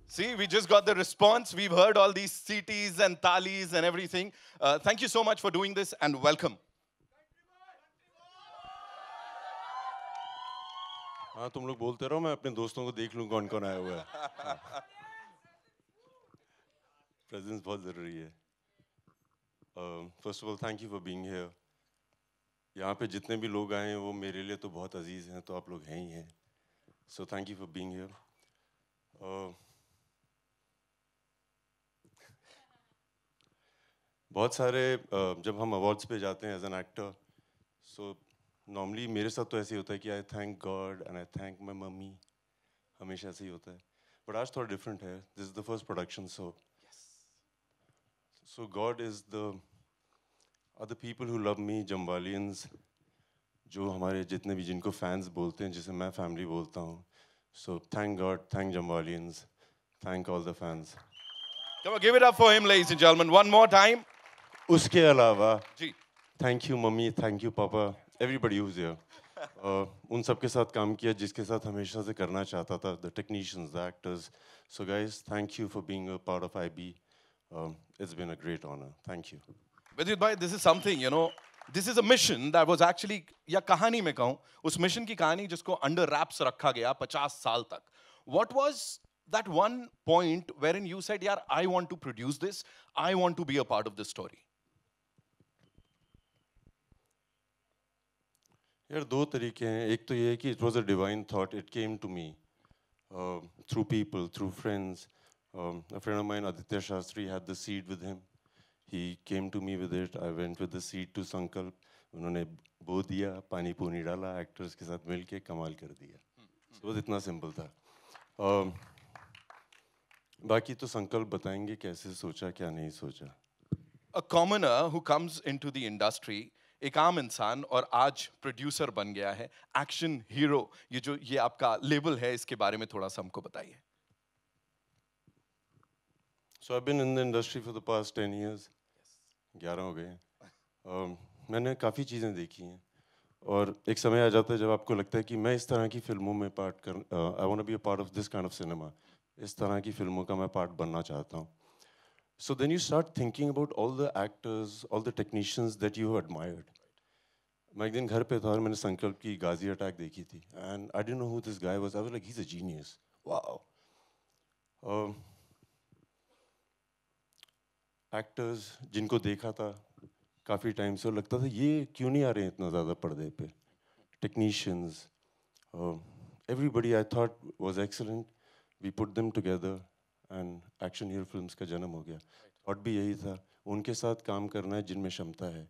See, we just got the response. We've heard all these CTs and talis and everything. Thank you so much for doing this and welcome. हाँ तुम लोग बोलते रहो मैं अपने दोस्तों को देख लूँ कौन कौन आया हुआ है प्रेजेंस बहुत ज़रूरी है first of all thank you for being here यहाँ पे जितने भी लोग आए हैं वो मेरे लिए तो बहुत अजीज़ हैं तो आप लोग हैं ही हैं so thank you for being here बहुत सारे जब हम अवार्ड्स पे जाते हैं as an actor so normally मेरे साथ तो ऐसे ही होता है कि I thank God and I thank my mummy हमेशा ऐसे ही होता है बट आज थोड़ा डिफरेंट है this is the first production so God is the people who love me Jambalians जो हमारे जितने भी जिनको फैंस बोलते हैं जिसे मैं फैमिली बोलता हूँ so thank God thank Jambalians thank all the fans Come on, give it up for him, ladies and gentlemen. One more time. उसके अलावा जी. Thank you mummy thank you papa everybody who's here उन सब के साथ काम किया जिसके साथ हमेशा से करना चाहता था the technicians the actors so guys thank you for being a part of IB it's been a great honor thank you Vidyut bhai, this is something, this is a mission that was actually, या कहानी में कहूँ, उस mission की कहानी जिसको under raps रखा गया 50 साल तक. What was that one point wherein you said, यार, I want to produce this, I want to be a part of this story? यार दो तरीके हैं एक तो ये है कि it was a divine thought it came to me through people through friends a friend of mine Aditya Shastri had the seed with him he came to me with it I went with the seed to Sankalp उन्होंने बो दिया पानी पूनी डाला actors के साथ मिलके कमाल कर दिया so बस इतना सिंपल था बाकी तो संकल्प बताएंगे कैसे सोचा क्या नहीं सोचा A commoner who comes into the industry, एक आम इंसान और आज प्रोड्यूसर बन गया है, एक्शन हीरो, ये आपका लेबल है, इसके बारे में थोड़ा सा हमको बताइए. So I've been in the industry for the past 10 years. 11 हो गए हैं. मैंने काफ़ी चीज़ें देखी हैं और एक समय आ जाता है जब आपको लगता है कि मैं इस तरह की फिल्मों में पार्ट कर I want to be a part of this kind of cinema. इस तरह की फिल्मों का मैं पार्ट बनना चाहता हूँ. So then you start thinking about all the actors, all the technicians that you have admired. मैं एक दिन घर पे था और मैंने संकल्प की गाजी अटैक देखी थी and I didn't know who this guy was. I was like, he's a genius. Wow. Actors जिनको देखा था काफ़ी टाइम से लगता था ये क्यों नहीं आ रहे हैं इतना ज़्यादा पर्दे पे technicians everybody I thought was excellent we put them together and action hero films का जन्म हो गया थॉट भी यही था उनके साथ काम करना है जिनमें क्षमता है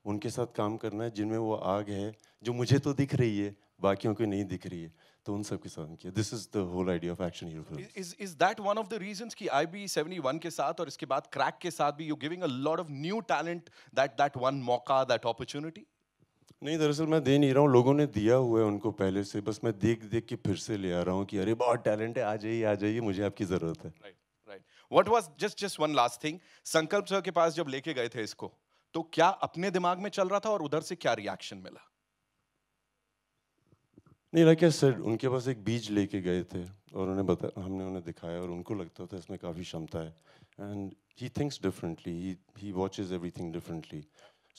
उनके साथ काम करना है जिनमें वो आग है जो मुझे तो दिख रही है बाकियों को नहीं दिख रही है तो उन सब के साथ किया this is the whole idea of action hero film is that one of the reasons कि IB 71 के साथ और इसके बाद क्रैक के साथ भी you giving a lot of new talent that one मौका दैट अपॉर्चुनिटी. नहीं दरअसल मैं दे नहीं रहा हूँ लोगों ने दिया हुआ है उनको पहले से बस मैं देख देख के फिर से ले आ रहा हूँ कि अरे बहुत टैलेंट है आ जाइए मुझे आपकी ज़रूरत है. Right. What was just one last thing संकल्प सर के पास जब लेके गए थे इसको तो क्या अपने दिमाग में चल रहा था और उधर से क्या रिएक्शन मिला? नहीं लाइक आई सेड उनके पास एक बीज लेके गए थे और हमने उन्हें दिखाया और उनको लगता था इसमें काफ़ी क्षमता है and he thinks differently he watches everything differently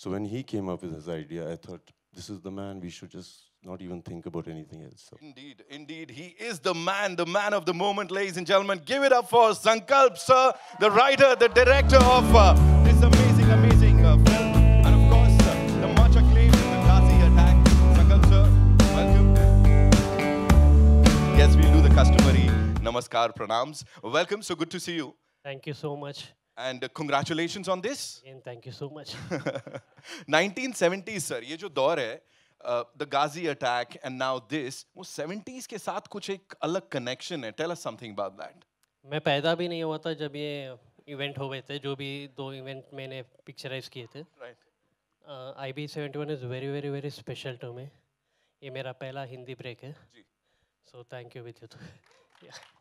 so when he came up with his idea I thought this is the man we should just not even think about anything else. So. Indeed, he is the man of the moment, ladies and gentlemen. Give it up for Sankalp sir, the writer, the director of this amazing film, and of course the much acclaimed The Ghazi Attack. Sankalp sir, welcome. Yes, we'll do the customary namaskar pranams. Welcome, so good to see you. Thank you so much. And congratulations on this. And thank you so much. 1970s sir, ये जो दौर है the Ghazi attack and now this, वो 70s के साथ कुछ एक अलग connection है. Tell us something about that. मैं पैदा भी नहीं हुआ था जब ये इवेंट हो गए थे जो भी 2 इवेंट मैंने पिक्चराइज किए थे. Right. IB 71 is very special to me. ये मेरा पहला हिंदी ब्रेक है. So thank you Vidyut.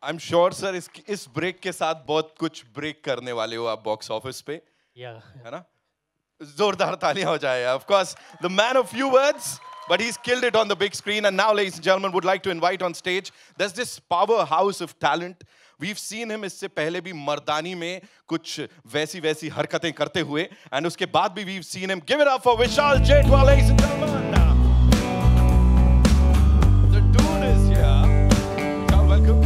I'm sure sir इस ब्रेक के साथ बहुत कुछ ब्रेक करने वाले हो आप बॉक्स ऑफिस पे. है ना? जोरदार तालियां हो जाए. Of course, the man of few words, but he's killed it on the big screen. And now, ladies and gentlemen, would like to invite on stage. There's this powerhouse of talent. we've seen him इससे पहले भी मर्दानी में कुछ वैसी हरकतें करते हुए, and उसके बाद भी we've seen him. Give it up for Vishal Jaitwal, ladies and gentlemen. The dude is here. Vishal, welcome.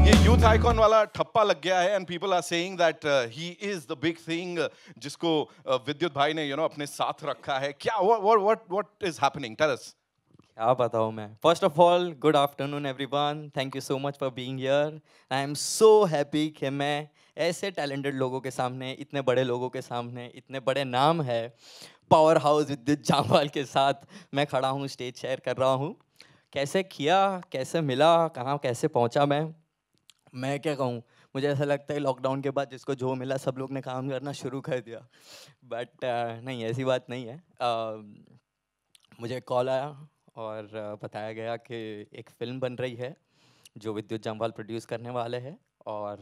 ये यूथ आइकॉन वाला ठप्पा लग गया है, and people are saying that he is the big thing जिसको विद्युत भाई ने अपने साथ रखा है. क्या what is happening? Tell us. क्या बताऊँ मैं. First of all, good afternoon everyone. Thank you so much for being here. I am so happy कि मैं ऐसे talented लोगों के सामने, इतने बड़े लोगों के सामने, इतने बड़े नाम है पावर हाउस विद्युत जामवाल के साथ मैं खड़ा हूँ, स्टेज शेयर कर रहा हूँ. कैसे किया, कैसे मिला, कहाँ कैसे पहुँचा मैं क्या कहूँ. मुझे ऐसा लगता है लॉकडाउन के बाद जिसको जो मिला सब लोग ने काम करना शुरू कर दिया. बट नहीं, ऐसी बात नहीं है. मुझे कॉल आया और बताया गया कि एक फ़िल्म बन रही है जो विद्युत जामवाल प्रोड्यूस करने वाले हैं, और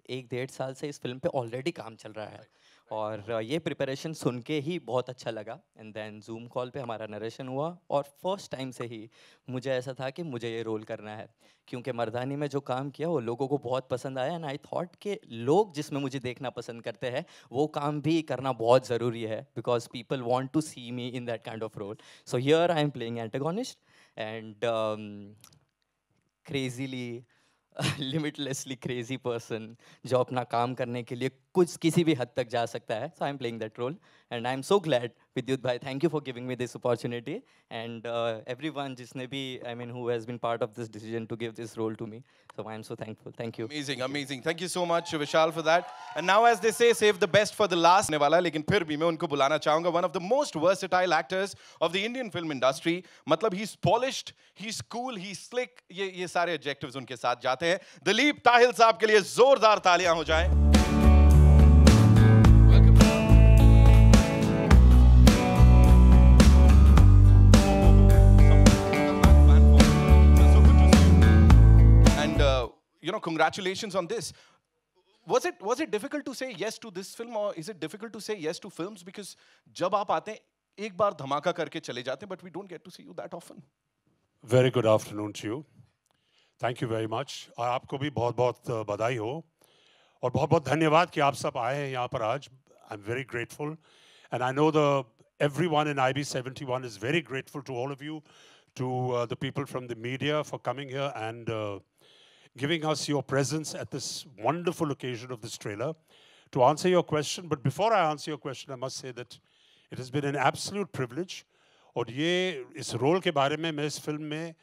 1-1.5 साल से इस फिल्म पे ऑलरेडी काम चल रहा है. और ये प्रिपरेशन सुन के ही बहुत अच्छा लगा. एंड देन जूम कॉल पे हमारा नरेशन हुआ, और फर्स्ट टाइम से ही मुझे ऐसा था कि मुझे ये रोल करना है, क्योंकि मर्दानी में जो काम किया वो लोगों को बहुत पसंद आया. एंड आई थॉट कि लोग जिसमें मुझे देखना पसंद करते हैं वो काम भी करना बहुत ज़रूरी है, because people want to see me in that kind of role. So here I am playing antagonist, and crazily limitlessly crazy person जो अपना काम करने के लिए कुछ किसी भी हद तक जा सकता है. So I am playing that role, and I am so glad. Vidyut भाई, thank you for giving me this opportunity, and everyone जिसने भी, I mean, who has been part of this decision to give this role to me. So I am so thankful. Thank you. Amazing. Thank you so much, Vishal, for that. And now, as they say, save the best for the last. ने वाला, लेकिन फिर भी मैं उनको बुलाना चाहूँगा. One of the most versatile actors of the Indian film industry. मतलब he's polished, he's cool, he's slick. ये सारे adjectives उनके साथ जाते हैं. दिलीप ताहिल साहब के लिए जोरदार तालियां हो जाएं. Congratulations on this. Was it difficult to say yes to this film, or is it difficult to say yes to films, because जब आप आते हैं एक बार धमाका करके चले जाते हैं, but we don't get to see you that often. Very good afternoon to you. Thank you very much. और आपको भी बहुत-बहुत बधाई हो, और बहुत-बहुत धन्यवाद कि आप सब आए हैं यहाँ पर आज. I'm very grateful, and I know everyone in IB71 is very grateful to all of you, to the people from the media for coming here and giving us your presence at this wonderful occasion of this trailer. To answer your question, but before I answer your question, I must say that it has been an absolute privilege. और ये इस role के बारे में, मैं इस film में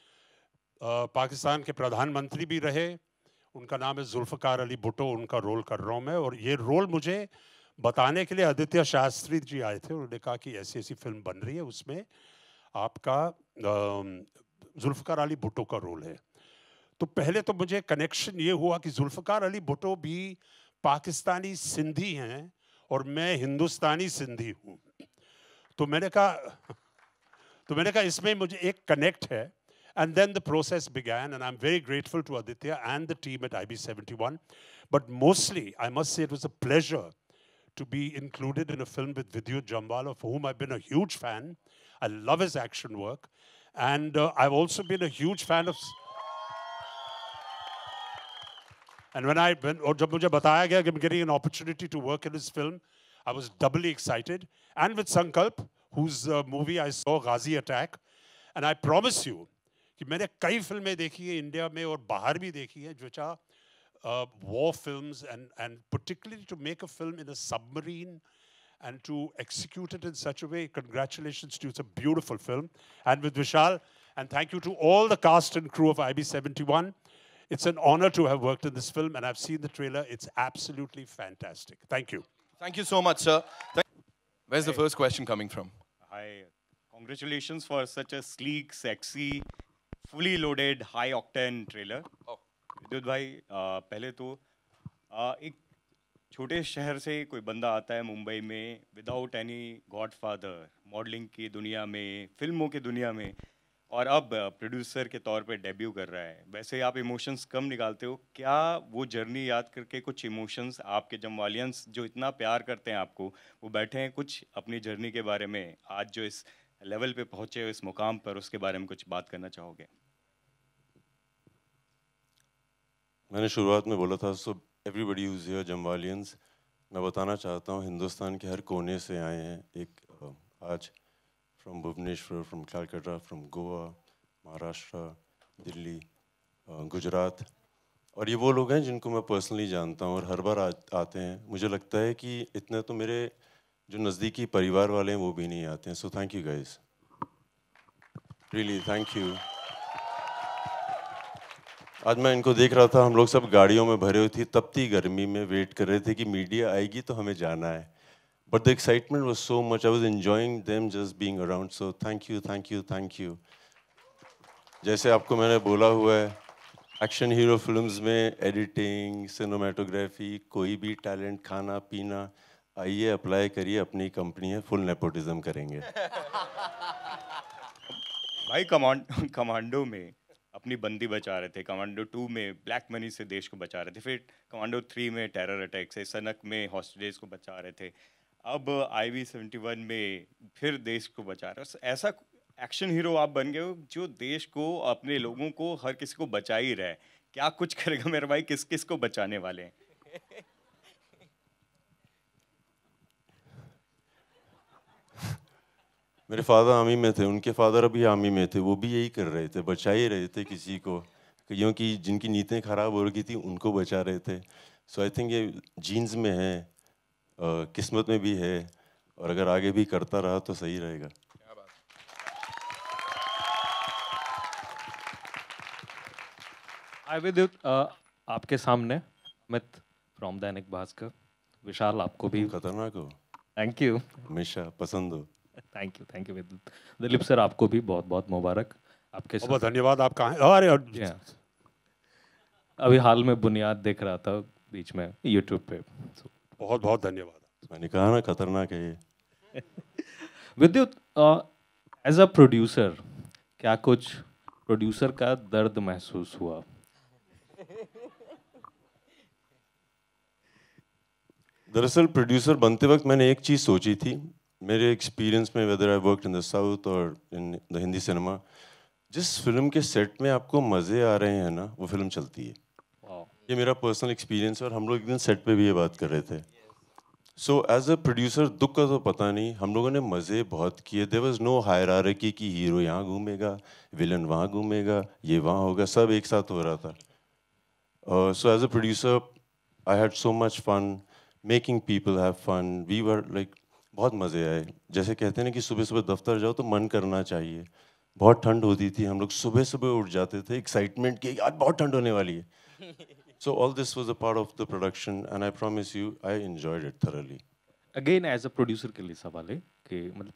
पाकिस्तान के प्रधानमंत्री भी रहे, उनका नाम है जुल्फ़कार अली भुट्टो, उनका रोल कर रहा हूँ मैं. और ये रोल मुझे बताने के लिए आदित्य शास्त्री जी आए थे. उन्होंने कहा कि ऐसी ऐसी फिल्म बन रही है, उसमें आपका जुल्फ़कार अली भुट्टो का रोल है. तो पहले तो मुझे कनेक्शन ये हुआ कि जुल्फ़कार अली भुट्टो भी पाकिस्तानी सिंधी हैं और मैं हिंदुस्तानी सिंधी हूँ. तो मैंने कहा इसमें मुझे एक कनेक्ट है. And then the process began, and I'm very grateful to Aditya and the team at IB71. But mostly, I must say it was a pleasure to be included in a film with Vidyut Jamwal, of whom I've been a huge fan. I love his action work. And I've also been a huge fan of... And और जब मुझे बताया गया कि I'm getting an opportunity to work in this film, I was doubly excited. And with Sankalp, whose movie I saw, Ghazi Attack. And I promise you, कि मैंने कई फिल्में देखी है इंडिया में और बाहर भी देखी है, which are war films, and particularly to make a film in a submarine and to execute it in such a way. Congratulations to you. It's a beautiful film. And with Vishal, and thank you to all the cast and crew of IB71. It's an honor to have worked in this film, and I've seen the trailer. It's absolutely fantastic. Thank you. Thank you so much, sir. Where's the first question coming from? Hi. Congratulations for such a sleek, sexy, fully loaded, high-octane trailer. Oh. विद्युत भाई, पहले तो एक छोटे शहर से कोई बंदा आता है मुंबई में विदाउट एनी गॉडफादर, मॉडलिंग की दुनिया में, फिल्मों की दुनिया में, और अब प्रोड्यूसर के तौर पे डेब्यू कर रहा है. वैसे आप इमोशंस कम निकालते हो, क्या वो जर्नी याद करके कुछ इमोशंस आपके जमवालियंस जो इतना प्यार करते हैं आपको, वो बैठे हैं कुछ अपनी जर्नी के बारे में, आज जो इस लेवल पे पहुँचे हो, इस मुकाम पर, उसके बारे में कुछ बात करना चाहोगे? मैंने शुरुआत में बोला था, सो एवरीबडी हुज हियर जम्वालियंस, मैं बताना चाहता हूँ हिंदुस्तान के हर कोने से आए हैं एक आज, from Bhubaneswar, from Calcutta, from Goa, Maharashtra, Delhi, Gujarat, और ये वो लोग हैं जिनको मैं पर्सनली जानता हूँ और हर बार आते हैं। मुझे लगता है कि इतने तो मेरे जो नज़दीकी परिवार वाले हैं वो भी नहीं आते हैं। So thank you guys, really thank you. आज मैं इनको देख रहा था, हम लोग सब गाड़ियों में भरे हुए थे, तपती गर्मी में वेट कर रहे थे कि मीडिया आएगी तो हमें जाना है। But the excitement was so much, I was enjoying them just being around. So thank you, thank you, thank you. जैसे आपको मैंने बोला हुआ है, एक्शन हीरो फिल्म्स में एडिटिंग, सिनेमाटोग्राफी, कोई भी टैलेंट, खाना पीना, आइए अप्लाई करिए, अपनी कंपनी है, फुल नेपोटिज्म करेंगे। भाई कमांडो में अपनी बंदी बचा रहे थे, कमांडो 2 में ब्लैक मनी से देश को बचा रहे थे, फिर कमांडो 3 में टेरर अटैक से, सनक में हॉस्टेजेस को बचा रहे थे, अब IV71 में फिर देश को बचा रहे हो। ऐसा एक्शन हीरो आप बन गए हो जो देश को, अपने लोगों को, हर किसी को बचा ही रहा है। क्या कुछ करेगा मेरे भाई, किस किस को बचाने वाले हैं? मेरे फादर आर्मी में थे, उनके फादर अभी आर्मी में थे, वो भी यही कर रहे थे, बचा ही रहे थे किसी को, कईयों की जिनकी नीतियाँ खराब हो रही थी उनको बचा रहे थे। सो आई थिंक ये जीन्स में है, किस्मत में भी है, और अगर आगे भी करता रहा तो सही रहेगा। हाय विद्युत, आपके सामने अमित फ्रॉम दैनिक भास्कर। विशाल आपको भी खतरनाक हो, थैंक यू। हमेशा पसंद हो। थैंक यू विद्युत। दिलीप सर आपको भी बहुत बहुत मुबारक। आपके बहुत धन्यवाद। आप कहाँ हैं? अरे Yeah. अभी हाल में बुनियाद देख रहा था बीच में यूट्यूब पे। बहुत बहुत धन्यवाद। मैंने कहा ना खतरनाक है ये। विद्युत, एज अ प्रोड्यूसर क्या कुछ प्रोड्यूसर का दर्द महसूस हुआ? दरअसल प्रोड्यूसर बनते वक्त मैंने एक चीज़ सोची थी, मेरे एक्सपीरियंस में, whether I work in the south और इन द हिंदी सिनेमा, जिस फिल्म के सेट में आपको मज़े आ रहे हैं ना, वो फिल्म चलती है। ये मेरा पर्सनल एक्सपीरियंस है और हम लोग एक दिन सेट पे भी ये बात कर रहे थे। सो एज अ प्रोड्यूसर दुख का तो पता नहीं, हम लोगों ने मज़े बहुत किए। देयर वाज नो हायरार्की कि हीरो यहाँ घूमेगा, विलन वहाँ घूमेगा, ये वहाँ होगा, सब एक साथ हो रहा था। So as a producer I had so much fun making people have fun, we were like, बहुत मज़े आए। जैसे कहते हैं ना कि सुबह सुबह दफ्तर जाओ तो मन करना चाहिए। बहुत ठंड होती थी, हम लोग सुबह सुबह उठ जाते थे एक्साइटमेंट की, आज बहुत ठंड होने वाली है। So all this was a part of the production and I promise you I enjoyed it thoroughly. Again as a producer के लिए सवाल है कि मतलब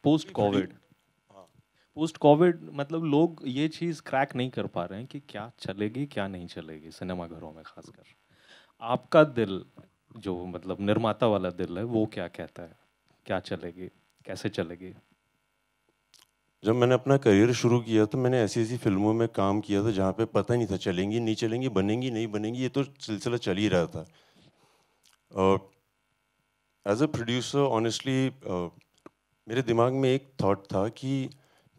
पोस्ट कोविड मतलब लोग ये चीज़ क्रैक नहीं कर पा रहे हैं कि क्या चलेगी क्या नहीं चलेगी सिनेमा घरों में खासकर। आपका दिल, जो मतलब निर्माता वाला दिल है, वो क्या कहता है? क्या चलेगी, कैसे चलेगी? जब मैंने अपना करियर शुरू किया तो मैंने ऐसी ऐसी फिल्मों में काम किया था जहाँ पे पता नहीं था चलेंगी नहीं चलेंगी, बनेंगी नहीं बनेंगी, ये तो सिलसिला चल ही रहा था। एज अ प्रोड्यूसर ऑनेस्टली मेरे दिमाग में एक थॉट था कि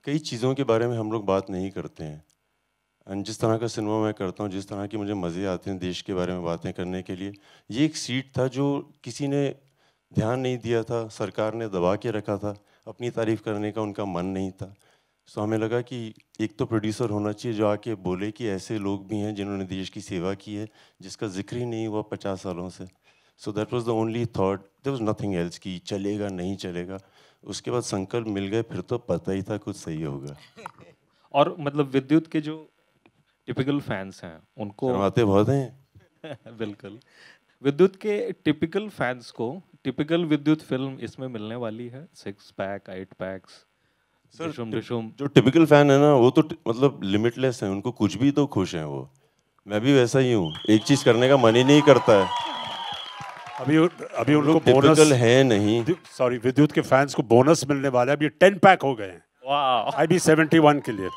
कई चीज़ों के बारे में हम लोग बात नहीं करते हैं, एंड जिस तरह का सिनेमा मैं करता हूँ, जिस तरह के मुझे मज़े आते हैं देश के बारे में बातें करने के लिए, ये एक सीट था जो किसी ने ध्यान नहीं दिया था, सरकार ने दबा के रखा था, अपनी तारीफ करने का उनका मन नहीं था। सो हमें लगा कि एक तो प्रोड्यूसर होना चाहिए जो आके बोले कि ऐसे लोग भी हैं जिन्होंने देश की सेवा की है, जिसका जिक्र ही नहीं हुआ 50 सालों से। So that was the only thought, there was nothing else कि चलेगा नहीं चलेगा। उसके बाद संकल्प मिल गए, फिर तो पता ही था कुछ सही होगा। और मतलब विद्युत के जो टिपिकल फैंस हैं उनको शर्माते बहुत हैं। बिल्कुल, विद्युत के टिपिकल फैंस को टिपिकल विद्युत फिल्म इसमें मिलने वाली है, 6 पैक 8 पैक्स, डिशुम। जो टिपिकल फैन है ना वो तो मतलब लिमिटलेस है, उनको कुछ भी तो खुश हैं वो। मैं भी वैसा ही हूँ, एक चीज करने का मन ही नहीं करता है। अभी उनको बोनस टिपिकल है नहीं। सॉरी, विद्युत के फैंस को बोनस मिलने वाला है। अभी 10 पैक हो गए हैं वाह, IB71 के लिए।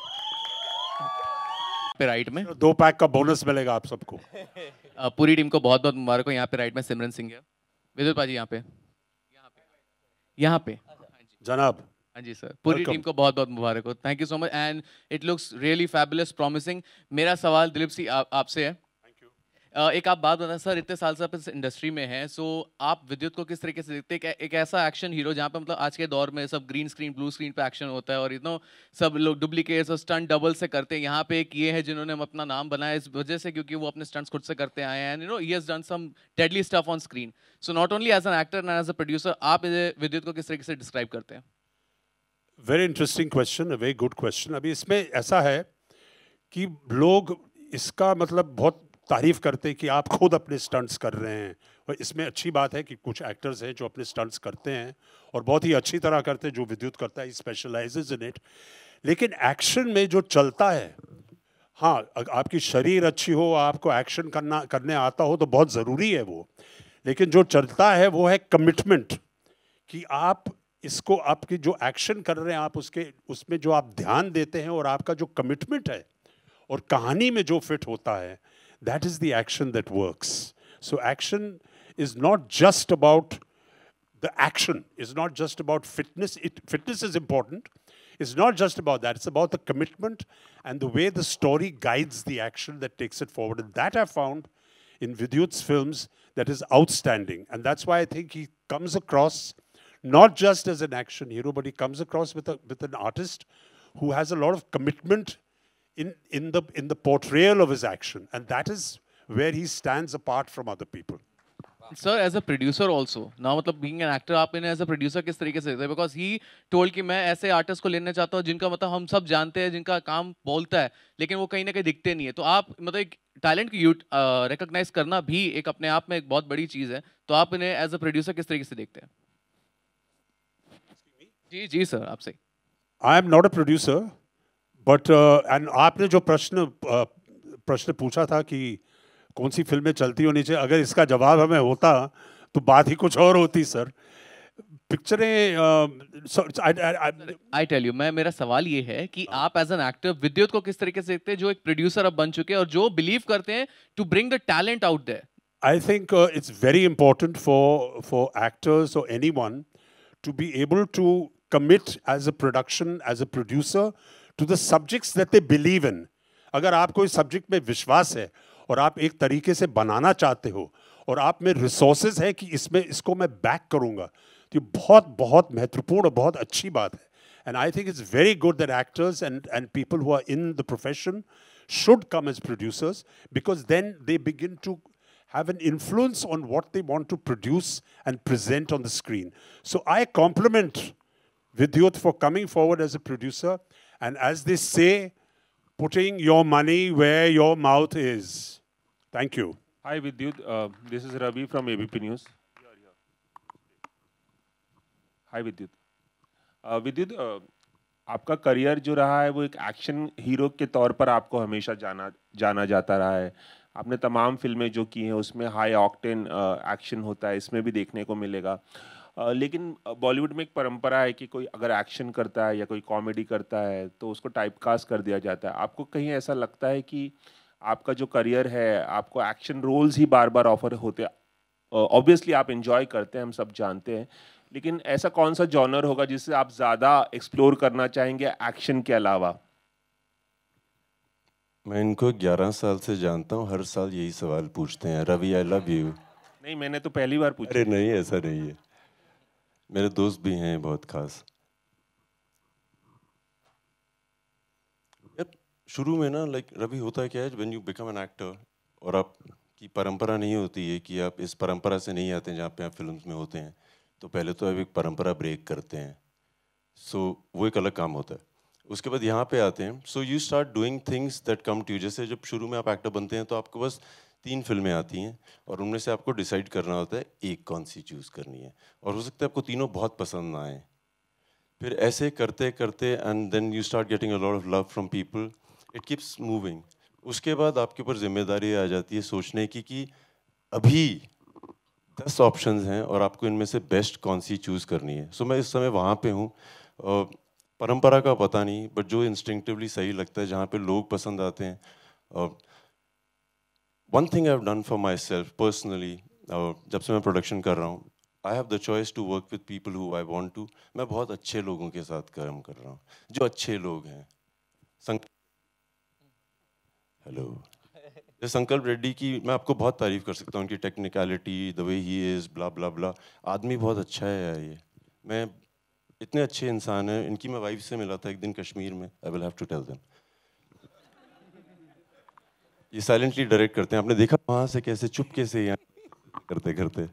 पे राइट में 2 पैक का बोनस मिलेगा आप सबको। पूरी टीम को बहुत बहुत मुबारक हो। यहाँ पे राइट में सिमरन सिंह है, विद्युत पाजी यहाँ पे जनाब, हाँ जी सर, पूरी टीम को बहुत बहुत मुबारक हो। Thank you so much and it looks really fabulous, promising. मेरा सवाल दिलीप सिंह आपसे है। एक आप बात बताएं सर, इतने साल से आप इस इंडस्ट्री में हैं, सो आप विद्युत को किस तरीके से देखते हैं? एक ऐसा एक्शन हीरो जहाँ पे मतलब आज के दौर में सब ग्रीन स्क्रीन ब्लू स्क्रीन पे एक्शन होता है और सब लोग डुप्लीकेट्स और स्टंट डबल से करते हैं। यहाँ पे एक ये है जिन्होंने अपना नाम बनाया इस वजह से क्योंकि वो अपने स्टंट्स खुद से करते आए हैं, and he has done some deadly stuff on screen. So not only as an actor and as a producer, आप विद्युत को किस तरीके से डिस्क्राइब करते हैं? Very interesting question, a very good question. अभी इसमें ऐसा है कि लोग इसका मतलब बहुत तारीफ करते हैं कि आप खुद अपने स्टंट्स कर रहे हैं, और इसमें अच्छी बात है कि कुछ एक्टर्स हैं जो अपने स्टंट्स करते हैं और बहुत ही अच्छी तरह करते हैं, जो विद्युत करता है, स्पेशलाइजेज इन इट। लेकिन एक्शन में जो चलता है, हाँ, आपकी शरीर अच्छी हो, आपको एक्शन करने आता हो तो बहुत ज़रूरी है वो, लेकिन जो चलता है वो है कमिटमेंट, कि आप इसको, आपकी जो एक्शन कर रहे हैं आप उसमें जो आप ध्यान देते हैं और आपका जो कमिटमेंट है और कहानी में जो फिट होता है, that is the action that works. So action is not just about the action, is not just about fitness. Fitness is important. It's not just about that. It's about the commitment and the way the story guides the action that takes it forward. And that I found in Vidyut's films that is outstanding. And that's why I think he comes across not just as an action hero, but he comes across with an artist who has a lot of commitment in the portrayal of his action, and that is where he stands apart from other people. Sir, as a producer also, now मतलब being an actor, आप इन्हें as a producer किस तरीके से देखते हैं? Because he told कि मैं ऐसे आर्टिस्ट को लेना चाहता हूँ जिनका मतलब हम सब जानते हैं, जिनका काम बोलता है, लेकिन वो कहीं ना कहीं दिखते नहीं है। तो आप मतलब एक टैलेंट को रिकॉग्नाइज करना भी एक अपने आप में एक बहुत बड़ी चीज़ है। तो आप इन्हें एज अ प्रोड्यूसर किस तरीके से देखते हैं? जी जी सर, आपसे। I am not a producer, but and आपने जो प्रश्न पूछा था कि कौन सी फिल्में चलती होनी चाहिए, अगर इसका जवाब हमें होता तो बात ही कुछ और होती सर। पिक्चरें आई टेल यू, मेरा सवाल ये है कि आप एज एन एक्टर विद्युत को किस तरीके से देखते हैं, जो एक प्रोड्यूसर अब बन चुके हैं और जो बिलीव करते हैं to bring the talent out there? I think it's very important for actors or anyone to be able to commit as a production, as a producer, to the subjects that they believe in. अगर आपको इस subject में विश्वास है और आप एक तरीके से बनाना चाहते हो और आप में रिसोर्सेज है कि इसको मैं बैक करूंगा, तो ये बहुत बहुत महत्वपूर्ण और बहुत अच्छी बात है. And I think it's very good that actors and people who are in the profession should come as producers, because then they begin to have an influence on what they want to produce and present on the screen. So I compliment Vidyut for coming forward as a producer, and as they say, putting your money where your mouth is. Thank you. Hi Vidyut, this is Ravi from ABP News. Hi Vidyut. Vidyut, आपका career जो रहा है वो एक action hero के तौर पर आपको हमेशा जाना जाता रहा है. आपने तमाम फिल्में जो की हैं उसमें हाई ऑक्टेन एक्शन होता है, इसमें भी देखने को मिलेगा. लेकिन बॉलीवुड में एक परंपरा है कि कोई अगर एक्शन करता है या कोई कॉमेडी करता है तो उसको टाइपकास्ट कर दिया जाता है. आपको कहीं ऐसा लगता है कि आपका जो करियर है आपको एक्शन रोल्स ही बार बार ऑफर होते हैं? ऑब्वियसली आप एंजॉय करते हैं, हम सब जानते हैं, लेकिन ऐसा कौन सा जॉनर होगा जिससे आप ज़्यादा एक्सप्लोर करना चाहेंगे एक्शन के अलावा? मैं इनको 11 साल से जानता हूँ, हर साल यही सवाल पूछते हैं, रवि आई लव यू. नहीं, मैंने तो पहली बार पूछा. अरे नहीं, ऐसा नहीं है, मेरे दोस्त भी हैं बहुत खास. शुरू में ना लाइक रवि होता क्या है, when you become an actor और आपकी परंपरा नहीं होती है कि आप इस परंपरा से नहीं आते हैं जहाँ पे आप फिल्म्स में होते हैं, तो पहले तो आप एक परंपरा ब्रेक करते हैं. सो वो एक अलग काम होता है. उसके बाद यहाँ पे आते हैं, so you start doing things that come to you. जैसे जब शुरू में आप एक्टर बनते हैं तो आपको बस 3 फिल्में आती हैं और उनमें से आपको डिसाइड करना होता है एक कौन सी चूज़ करनी है, और हो सकता है आपको तीनों बहुत पसंद ना आए. फिर ऐसे करते करते and then you start getting a lot of love from people, it keeps moving. उसके बाद आपके ऊपर जिम्मेदारी आ जाती है सोचने की कि अभी 10 ऑप्शंस हैं और आपको इनमें से बेस्ट कौन सी चूज़ करनी है. सो मैं इस समय वहाँ पे हूँ, परंपरा का पता नहीं, बट जो इंस्टिंक्टिवली सही लगता है, जहाँ पे लोग पसंद आते हैं. One thing I have done for myself personally, जब से मैं प्रोडक्शन कर रहा हूँ, I have the choice to work with people who I want to. मैं बहुत अच्छे लोगों के साथ काम कर रहा हूँ, जो अच्छे लोग हैं. हेलो, संकल्प रेड्डी की मैं आपको बहुत तारीफ कर सकता हूँ, उनकी technicality, the way he is, blah blah blah. आदमी बहुत अच्छा है यार ये। मैं इतने अच्छे इंसान हैं, इनकी मैं वाइफ से मिला था एक दिन कश्मीर में। I will have to tell them. ये साइलेंटली डायरेक्ट करते हैं, आपने देखा वहाँ से कैसे चुपके से यहाँ करते करते।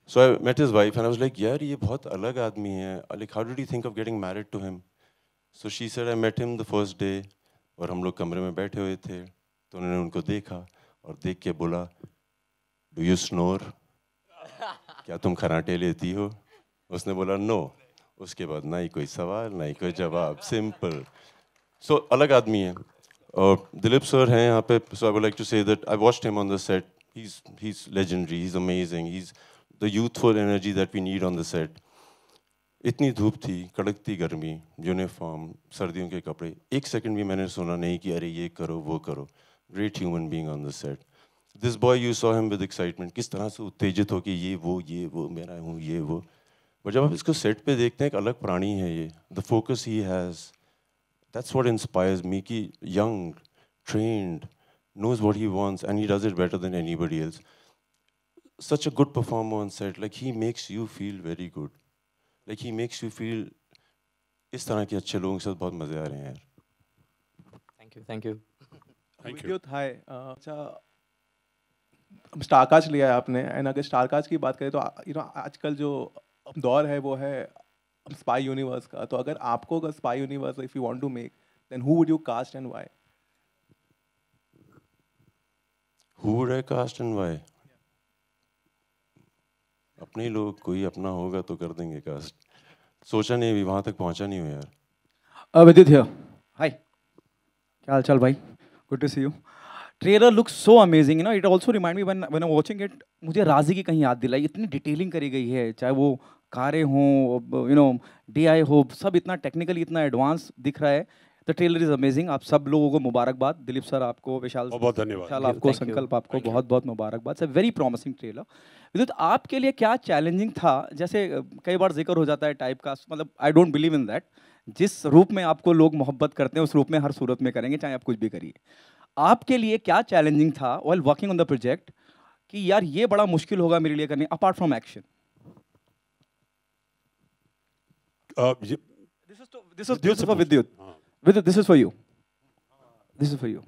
So I met his wife and I was like यार ये बहुत अलग आदमी है, like how did you think of getting married to him? So she said I met him the first day, और हम लोग कमरे में बैठे हुए थे, तो उन्होंने उनको देखा और देख के बोला, डू यू स्नोर? क्या तुम खराटे लेती हो? उसने बोला नो। उसके बाद ना ही कोई सवाल ना ही कोई जवाब, सिंपल। सो अलग आदमी है। और दिलीप सर हैं यहाँ पे, so I would like to say that I watched him on the set. he's legendary, he's amazing, he's the youthful energy that we need on the set. इतनी धूप थी, कड़कती गर्मी, यूनिफॉर्म, सर्दियों के कपड़े, एक सेकंड भी मैंने सुना नहीं कि अरे ये करो वो करो। Great human being on the set. This boy, you saw him with excitement, किस तरह से उत्तेजित हो कि ये वो मेरा हूँ ये वो। और जब आप इसको सेट पे देखते हैं, एक अलग प्राणी है ये। The focus he has, that's what inspires me, कि young, trained, knows what he wants and he does it better than anybody else. Such a good performer on set, like he makes you feel very good. Like he makes you feel इस तरह के अच्छे लोगों के साथ बहुत मजे आ रहे हैं यार। Thank you, thank you. विद्युत हाय, अच्छा स्टारकास्ट लिया है आपने, एंड अगर स्टारकास्ट की बात करें तो यू नो आजकल जो दौर है वो है स्पाई यूनिवर्स का। तो अगर आपको अगर spy universe if you want to make, then who would you cast and why? Who would I cast and why? अपने लोग, कोई अपना होगा तो कर देंगे कास्ट। सोचा नहीं, अभी वहां तक पहुंचा नहीं हूँ यार। विद्युत हियर, हाय, क्या हाल चाल भाई? Good to see you. Trailer looks so amazing, you know, it also remind me when I watching it, मुझे राजी की कहीं याद दिलाई। इतनी डिटेलिंग करी गई है, चाहे वो कारें हों, यू नो, डीआई हो, सब इतना टेक्निकली इतना एडवांस दिख रहा है। The trailer is amazing. आप सब लोगों को मुबारकबाद, दिलीप सर आपको, विशाल बहुत धन्यवाद, विशाल आपको, संकल्प आपको बहुत बहुत मुबारकबाद। से वेरी प्रॉमिसिंग ट्रेलर। विद्युत, आपके लिए क्या चैलेंजिंग था? जैसे कई बार जिक्र हो जाता है टाइप का, मतलब I don't believe in that. जिस रूप में आपको लोग मोहब्बत करते हैं उस रूप में हर सूरत में करेंगे, चाहे आप कुछ भी करिए। आपके लिए क्या चैलेंजिंग था while working on the project कि यार ये बड़ा मुश्किल होगा मेरे लिए करने, apart from action? This is for Vidyut. Vidyut, this is for you. This is for you.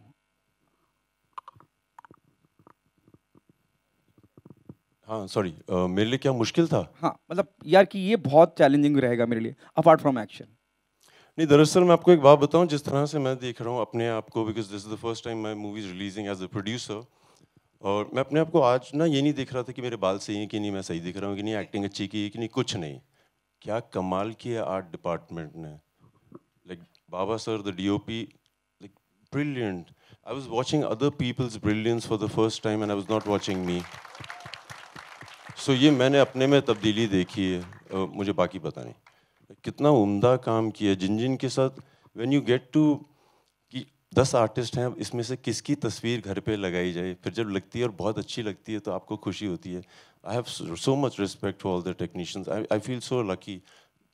हाँ सॉरी, मेरे लिए क्या मुश्किल था? हाँ मतलब यार कि ये बहुत चैलेंजिंग रहेगा मेरे लिए अपार्ट फ्रॉम एक्शन। नहीं, दरअसल मैं आपको एक बात बताऊं, जिस तरह से मैं देख रहा हूँ अपने आप को, because this is the first time my movie is releasing as a producer, और मैं अपने आप को आज ना ये नहीं देख रहा था कि मेरे बाल सही हैं कि नहीं, मैं सही दिख रहा हूँ कि नहीं, एक्टिंग अच्छी की है कि नहीं, कुछ नहीं। क्या कमाल किया आर्ट डिपार्टमेंट ने, like Baba sir the DOP, like brilliant. I was watching other people's brilliance for the first time and I was not watching me. So ये मैंने अपने में तब्दीली देखी है, मुझे बाकी पता नहीं कितना उम्दा काम किया जिन जिन के साथ। व्हेन यू गेट टू कि 10 आर्टिस्ट हैं, इसमें से किसकी तस्वीर घर पे लगाई जाए, फिर जब लगती है और बहुत अच्छी लगती है तो आपको खुशी होती है। I have so much respect for all the technicians. I feel so lucky.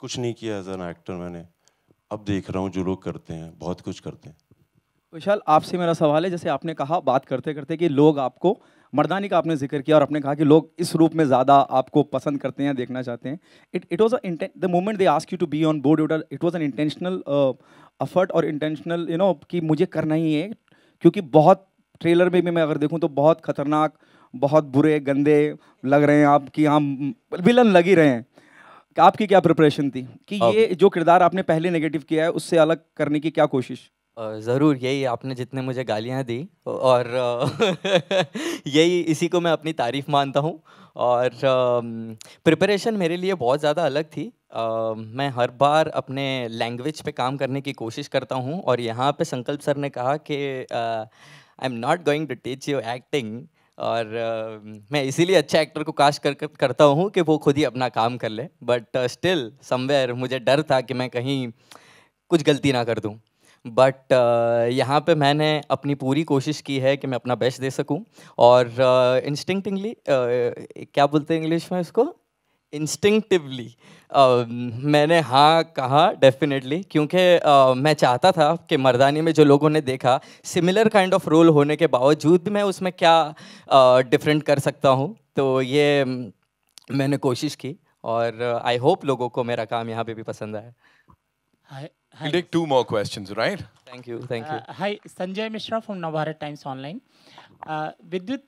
कुछ नहीं किया एज एन एक्टर मैंने, अब देख रहा हूँ जो लोग करते हैं, बहुत कुछ करते हैं। विशाल, आपसे मेरा सवाल है, जैसे आपने कहा बात करते करते कि लोग आपको, मर्दानी का आपने जिक्र किया और आपने कहा कि लोग इस रूप में ज़्यादा आपको पसंद करते हैं, देखना चाहते हैं। It was the moment they ask you to be on board, it was an intentional effort और इंटेंशनल, यू नो, कि मुझे करना ही है, क्योंकि बहुत ट्रेलर में भी मैं अगर देखूं तो बहुत खतरनाक, बहुत बुरे गंदे लग रहे हैं आप, कि हम विलन लग ही रहे हैं। आपकी क्या प्रिपरेशन थी कि ये जो किरदार आपने पहले नेगेटिव किया है उससे अलग करने की क्या कोशिश? ज़रूर, यही आपने जितने मुझे गालियाँ दी और यही इसी को मैं अपनी तारीफ मानता हूँ। और प्रिपरेशन मेरे लिए बहुत ज़्यादा अलग थी। मैं हर बार अपने लैंग्वेज पे काम करने की कोशिश करता हूँ, और यहाँ पे संकल्प सर ने कहा कि I am not going to teach you acting, और मैं इसीलिए अच्छा एक्टर को कास्ट करता हूँ कि वो खुद ही अपना काम कर ले। बट स्टिल समवेयर मुझे डर था कि मैं कहीं कुछ गलती ना कर दूँ। बट यहाँ पे मैंने अपनी पूरी कोशिश की है कि मैं अपना बेस्ट दे सकूँ, और इंस्टिंक्टिवली क्या बोलते हैं इंग्लिश में इसको, इंस्टिंक्टिवली मैंने हाँ कहा डेफिनेटली, क्योंकि मैं चाहता था कि मर्दानी में जो लोगों ने देखा सिमिलर काइंड ऑफ रोल होने के बावजूद भी मैं उसमें क्या डिफरेंट कर सकता हूँ, तो ये मैंने कोशिश की और आई होप लोगों को मेरा काम यहाँ पे भी पसंद आया। We'll take 2 more questions, right? Thank you, thank you. Hi, Sanjay Mishra from Navbharat times online. विद्युत,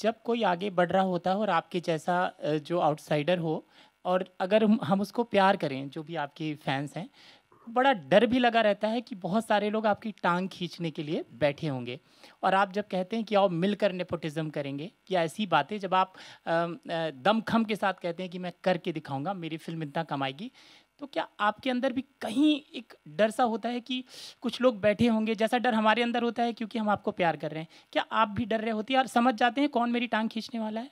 जब कोई आगे बढ़ रहा होता है और आपके जैसा जो आउटसाइडर हो, और अगर हम उसको प्यार करें, जो भी आपके फैंस हैं, बड़ा डर भी लगा रहता है कि बहुत सारे लोग आपकी टांग खींचने के लिए बैठे होंगे, और आप जब कहते हैं कि आओ मिलकर नेपोटिज्म करेंगे, या ऐसी बातें जब आप दमखम के साथ कहते हैं कि मैं करके दिखाऊंगा, मेरी फिल्म इतना कमाएगी, तो क्या आपके अंदर भी कहीं एक डर सा होता है कि कुछ लोग बैठे होंगे, जैसा डर हमारे अंदर होता है क्योंकि हम आपको प्यार कर रहे हैं, क्या आप भी डर रहे होती है और समझ जाते हैं कौन मेरी टांग खींचने वाला है?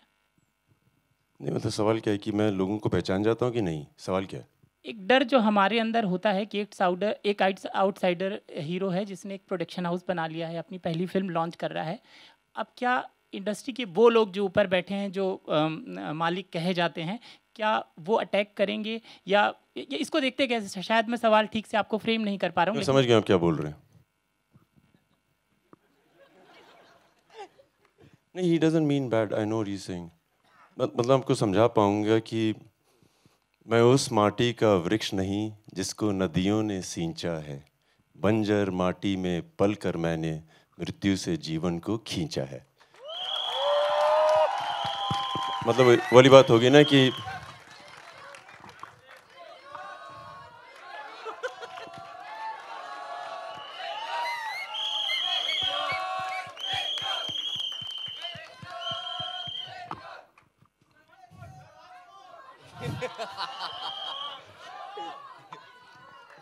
नहीं, मतलब सवाल क्या है कि मैं लोगों को पहचान जाता हूँ कि नहीं, सवाल क्या है? एक डर जो हमारे अंदर होता है कि एक आउटसाइडर हीरो है जिसने एक प्रोडक्शन हाउस बना लिया है, अपनी पहली फिल्म लॉन्च कर रहा है, अब क्या इंडस्ट्री के वो लोग जो ऊपर बैठे हैं, जो मालिक कहे जाते हैं, क्या वो अटैक करेंगे, या इसको देखते कैसे? शायद मैं सवाल ठीक से आपको फ्रेम नहीं कर पा रहा हूँ। मैं समझ गया आप क्या बोल रहे हैं। नहीं, he doesn't mean bad, I know what he's saying. मतलब आपको समझा पाऊंगा कि मैं उस माटी का वृक्ष नहीं जिसको नदियों ने सींचा है, बंजर माटी में पल कर मैंने मृत्यु से जीवन को खींचा है। मतलब वाली बात होगी ना कि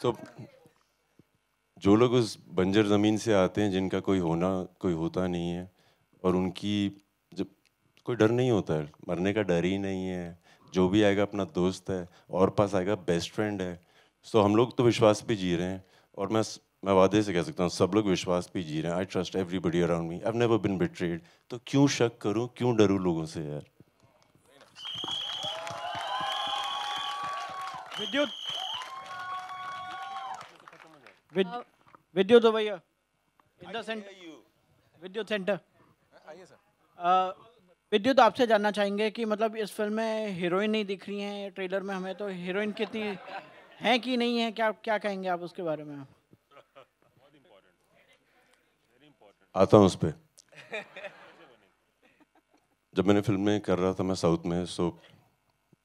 तो जो लोग उस बंजर ज़मीन से आते हैं, जिनका कोई होता नहीं है, और उनकी जब कोई डर नहीं होता है, मरने का डर ही नहीं है, जो भी आएगा अपना दोस्त है, और पास आएगा बेस्ट फ्रेंड है, तो हम लोग तो विश्वास पे जी रहे हैं, और मैं वादे से कह सकता हूँ सब लोग विश्वास पे जी रहे हैं। I trust everybody around me, I have never been betrayed, तो क्यों शक करूँ, क्यों डरूँ लोगों से यार। विद्युत हो भैया, विद्युत सेंटर। विद्युत, आपसे जानना चाहेंगे कि मतलब इस फिल्म में हीरोइन नहीं दिख रही हैं ट्रेलर में हमें, तो हीरोइन कितनी है कि नहीं है, क्या कहेंगे आप उसके बारे में? आता हूँ उस पर। जब मैंने फिल्म में कर रहा था, मैं साउथ में, सो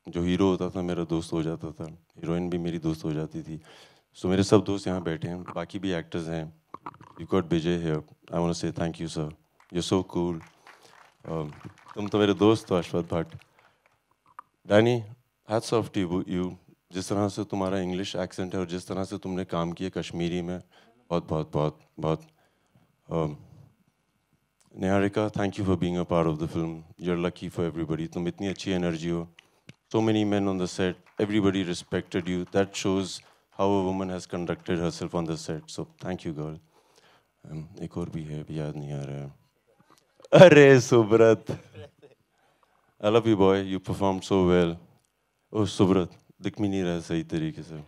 जो हीरो होता था मेरा दोस्त हो जाता था, हीरोइन भी मेरी दोस्त हो जाती थी। सो मेरे सब दोस्त यहाँ बैठे हैं, बाकी भी एक्टर्स हैं। You got Vijay here, I want to say thank you sir, you so cool. तुम तो मेरे दोस्त हो, Ashwath Bhatt. Danny, hats off to you, जिस तरह से तुम्हारा इंग्लिश एक्सेंट है और जिस तरह से तुमने काम किया कश्मीरी में, बहुत बहुत बहुत बहुत। Niharika, thank you for being a part of the film, you are lucky for everybody. तुम इतनी अच्छी एनर्जी हो, so many men on the set, everybody respected you, that shows how a woman has conducted herself on the set, so thank you girl. एक और भी है, अभी याद नहीं आ रहा है। अरे Subrat, I love you boy, you performed so well. Oh Subrat, दिख भी नहीं रहा सही तरीके से।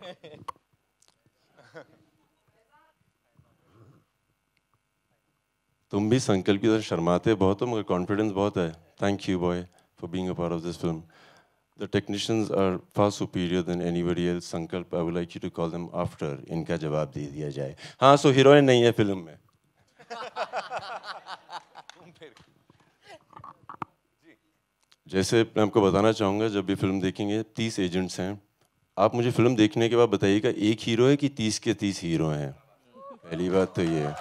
तुम भी संकल्प की तरह शर्माते बहुत हो, मगर कॉन्फिडेंस बहुत है। Thank you boy for being a part of this film. The technicians are far superior than anybody else. संकल्प, I would like you to call them after. इनका जवाब दे दिया जाए। हाँ, सो हीरोइन नहीं है फिल्म में। जैसे मैं आपको बताना चाहूँगा, जब भी फिल्म देखेंगे 30 एजेंट्स हैं। आप मुझे फिल्म देखने के बाद बताइएगा एक हीरो है कि 30 के 30 हीरो हैं। पहली बात तो ये है,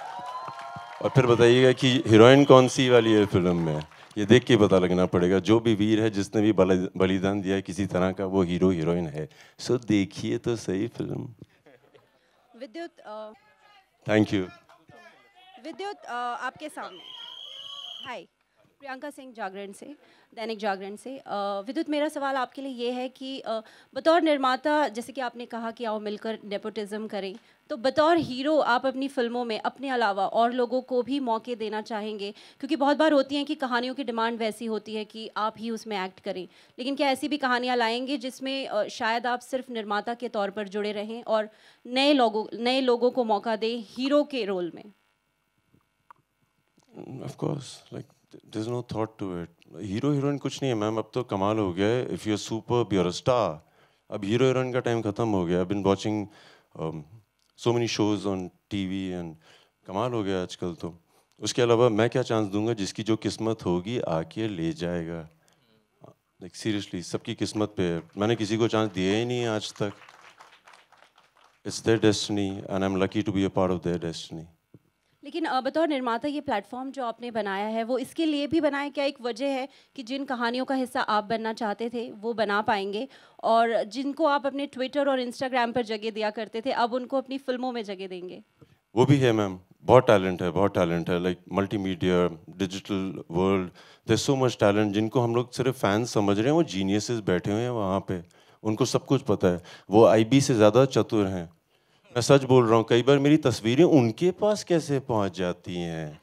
और फिर बताइएगा कि हीरोइन कौन सी वाली है फिल्म में। ये देख के पता लगना पड़ेगा। जो भी वीर है, जिसने भी बलिदान दिया है किसी तरह का, वो हीरो हीरोइन है। सो देखिए तो सही फिल्म। विद्युत, थैंक यू। विद्युत, आपके सामने हाय, प्रियंका सिंह जागरण से, दैनिक जागरण से। विद्युत, मेरा सवाल आपके लिए ये है कि बतौर निर्माता, जैसे कि आपने कहा कि आओ मिलकर नेपोटिज्म करें, तो बतौर हीरो आप अपनी फिल्मों में अपने अलावा और लोगों को भी मौके देना चाहेंगे, क्योंकि बहुत बार होती हैं कि कहानियों की डिमांड वैसी होती है कि आप ही उसमें एक्ट करें, लेकिन क्या ऐसी भी कहानियाँ लाएंगे जिसमें शायद आप सिर्फ निर्माता के तौर पर जुड़े रहें और नए लोगों को मौका दें हीरो के रोल में? Of course, like there's no thought to it. Hero heroine कुछ नहीं है मैम, अब तो कमाल हो गया है. If you're superb, you're a star. अब हीरो हीरोइन का टाइम खत्म हो गया. I've been watching so many shows on TV and कमाल हो गया आजकल तो. उसके अलावा मैं क्या चांस दूंगा, जिसकी जो किस्मत होगी आके ले जाएगा. Like seriously, सबकी किस्मत पे है. मैंने किसी को चांस दिया ही नहीं आज तक. It's their destiny and I'm lucky to be a part of their destiny. लेकिन बतौर निर्माता ये प्लेटफॉर्म जो आपने बनाया है वो इसके लिए भी बनाया, क्या एक वजह है कि जिन कहानियों का हिस्सा आप बनना चाहते थे वो बना पाएंगे, और जिनको आप अपने ट्विटर और इंस्टाग्राम पर जगह दिया करते थे अब उनको अपनी फिल्मों में जगह देंगे? वो भी है मैम, बहुत टैलेंट है, बहुत टैलेंट है. Like multimedia, digital world, there so much talent. जिनको हम लोग सिर्फ फैंस समझ रहे हैं वो जीनियसेस बैठे हुए हैं वहाँ पे. उनको सब कुछ पता है. वो IB से ज़्यादा चतुर हैं. मैं सच बोल रहा हूँ, कई बार मेरी तस्वीरें उनके पास कैसे पहुँच जाती हैं,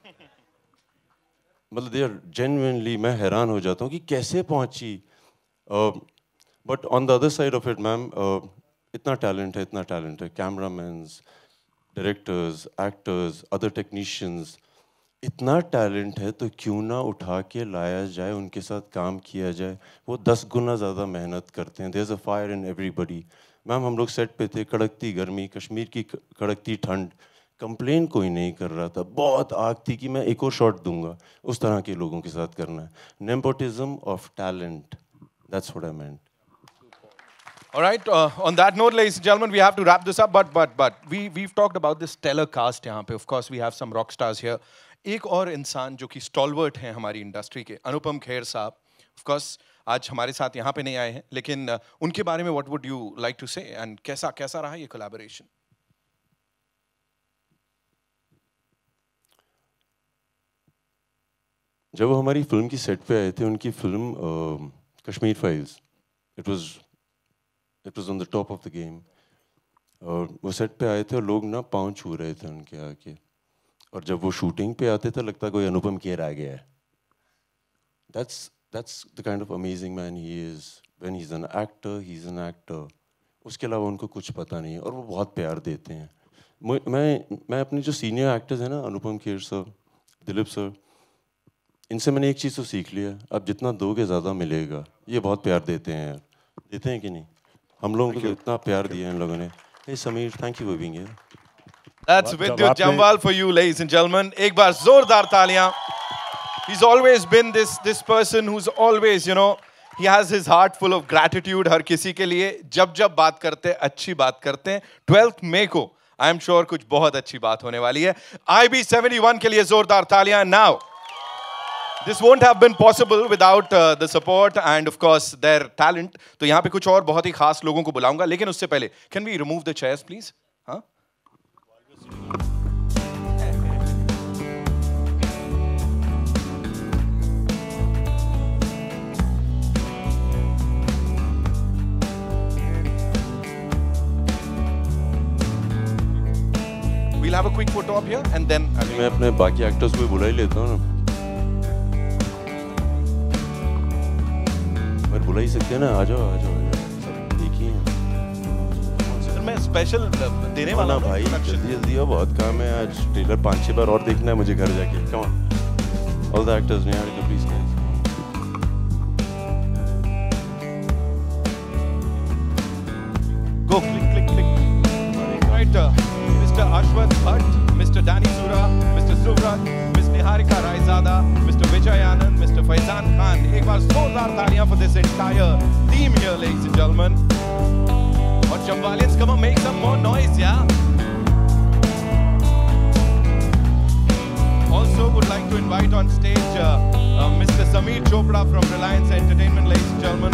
मतलब दे आर जेन्युइनली, मैं हैरान हो जाता हूँ कि कैसे पहुँची. But on the other side of it ma'am, इतना टैलेंट है. कैमरामैन्स, डायरेक्टर्स, एक्टर्स, अदर टेक्नीशियंस, इतना टैलेंट है तो क्यों ना उठा के लाया जाए, उनके साथ काम किया जाए. वो 10 गुना ज़्यादा मेहनत करते हैं. There is a fire in everybody. Ma'am हम लोग सेट पे थे, कड़कती गर्मी, कश्मीर की कड़कती ठंड, कंप्लेन कोई नहीं कर रहा था. बहुत आग थी कि मैं एक और शॉट दूंगा. उस तरह के लोगों के साथ करना है. Nepotism of talent, that's what I meant. All right, on that note, ladies and gentlemen, we have to wrap this up, but we've talked about this stellar cast यहाँ पे. Of course, we have some rock stars here. एक और इंसान जो कि stalwart हैं हमारी industry के, अनुपम खेर साहब. Of course, आज हमारे साथ यहाँ पे नहीं आए हैं, लेकिन उनके बारे में what would you like to say and कैसा रहा ये collaboration? जब वो हमारी फिल्म की सेट पे आए थे, उनकी film Kashmir files, it was on the top of the game. और वो सेट पे आए थे और लोग ना पाँव छू रहे थे उनके आके. और जब वो शूटिंग पे आते थे लगता कोई अनुपम खेर आ गया है. That's the kind of amazing man he is. When he's an actor. उसके अलावा उनको कुछ पता नहीं है और वो बहुत प्यार देते हैं. मैं अपने जो सीनियर एक्टर्स हैं ना, अनुपम खेर सर, दिलीप सर, इनसे मैंने एक चीज़ तो सीख लिया, अब जितना दोगे ज़्यादा मिलेगा. ये बहुत प्यार देते हैं यार. देते हैं कि नहीं? हम लोगों को इतना प्यार दिया इन लोगों ने. Hey Samir, thank you for being here. That's Vidyut Jamwal for you, ladies and gentlemen. एक बार जोरदार तालियां. He's always been this person who's always, you know, he has his heart full of gratitude हर किसी के लिए. जब बात करते हैं, अच्छी बात करते हैं. 12th May को I am sure कुछ बहुत अच्छी बात होने वाली है. IB 71 के लिए जोरदार तालियां. Now, this won't have been possible without the support and of course their talent. तो यहाँ पे कुछ और बहुत ही खास लोगों को बुलाऊंगा, लेकिन उससे पहले can we remove the chairs please? हाँ? We'll have a quick photo up here and then मैं अपने बाकी एक्टर्स को बुला ही लेता हूँ ना. पर बुला ही सकते हैं ना. आ जाओ सब देखिए. सर मैं स्पेशल देने वाला हूँ भाई. जल्दी हो, बहुत काम है आज. ट्रेलर 5-6 बार और देखना है मुझे घर जाके. Come on all the actors ने यार, please guys. Go click. Right, Mr. Ashwath Bhatt, Mr. Danny Sura, Mr. Suvrat, Ms. Niharika Raizada, Mr. Vijay Anand, Mr. Faizan Khan. एक बार जोरदार तालियां for this entire team here, ladies and gentlemen. और Jamwalians, come on, make some more noise, yeah. Also would like to invite on stage Mr. Sameer Chopra from Reliance Entertainment, ladies and gentlemen.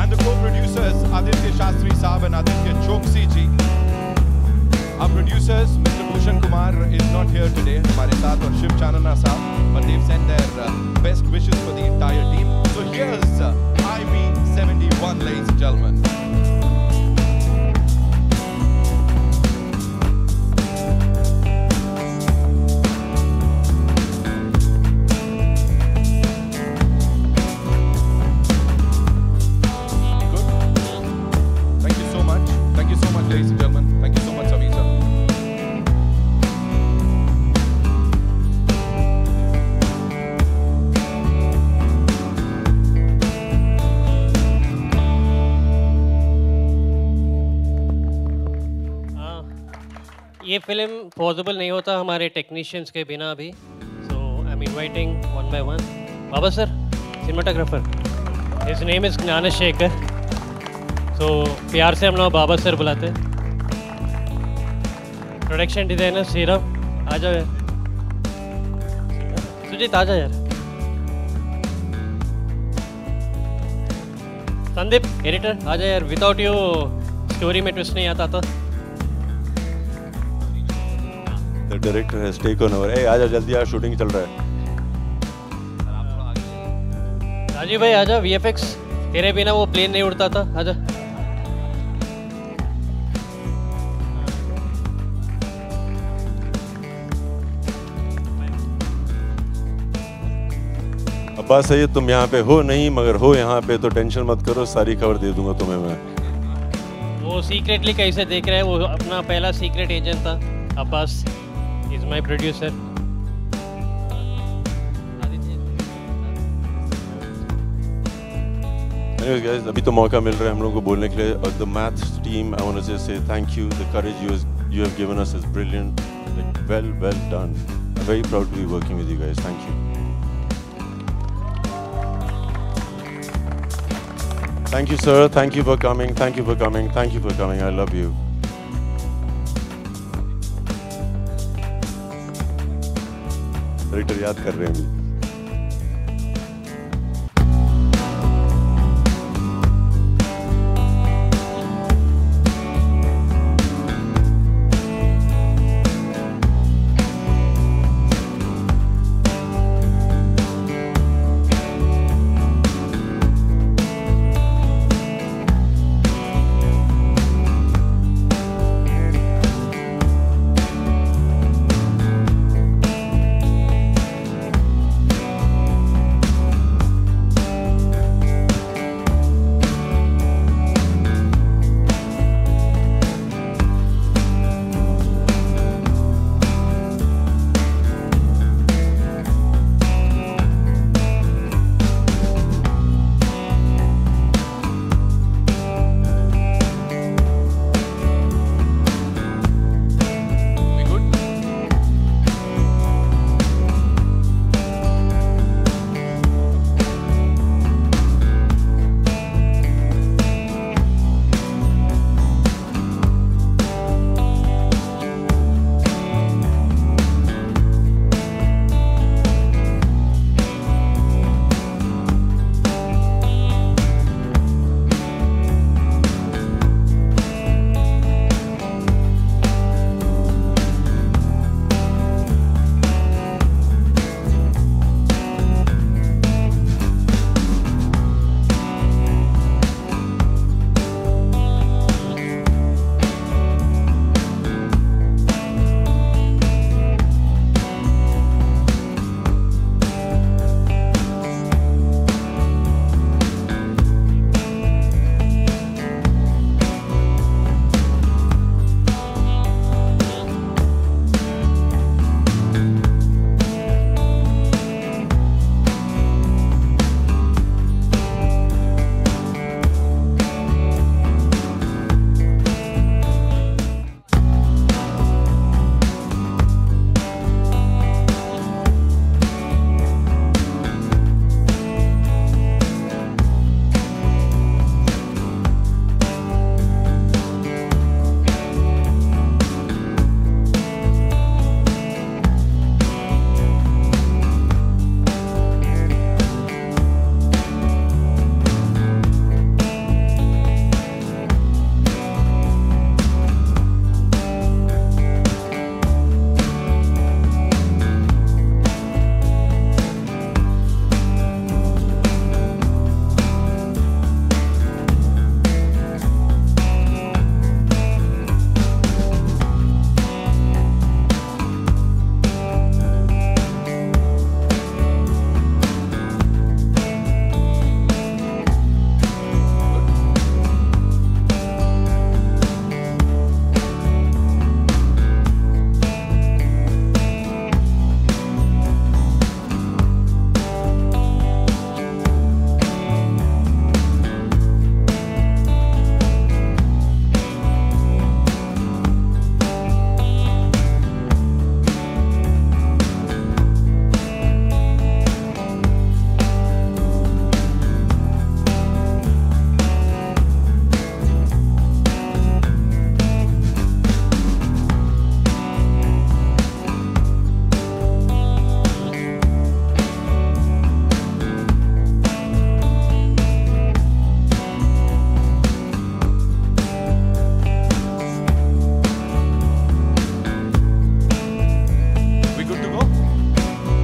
And the co-producers Aditya Shastri Saab and Aditya Choksi ji. Our producers, Mr. Bhushan Kumar is not here today. हमारे साथ और Shiv Chanana Saab, but they've sent their best wishes for the entire team. So here's IB 71, ladies and gentlemen. ये film possible नहीं होता हमारे technicians के बिना भी. So I am inviting one by one. Baba sir, cinematographer, his name is Gyanshekhar. So प्यार से हम लोग बाबा सर बुलाते हैं. प्रोडक्शन डिजाइनर सीरम, आ जाओ यार. सुजीत आ जाओ यार. संदीप एडिटर आ जाओ यार. विदाउट यू स्टोरी में ट्विस्ट नहीं आता था. The director has taken over. Hey, आजा जल्दी यार, शूटिंग चल रहा है. राजीव भाई आजा. VFX, तेरे बिना वो प्लेन नहीं उड़ता था. आजा. अब्बास सैयद, तुम यहाँ पे हो नहीं मगर हो यहाँ पे, तो टेंशन मत करो, सारी खबर दे दूंगा तुम्हें मैं. वो सीक्रेटली कैसे देख रहे हैं, वो अपना पहला सीक्रेट एजेंट था. Abbas is my producer. Anyways guys, अभी तो मौका मिल रहा है हम लोगों को बोलने के लिए. The math team, I want to just say thank you. The courage you have given us is brilliant. Like, well done. I'm very proud to be working with you guys. Thank you. Thank you sir. Thank you for coming. Thank you for coming. Thank you for coming. I love you. Director याद कर रहे हैं अभी.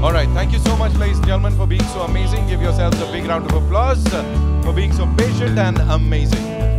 All right, thank you so much, ladies and gentlemen, for being so amazing. Give yourselves a big round of applause for being so patient and amazing.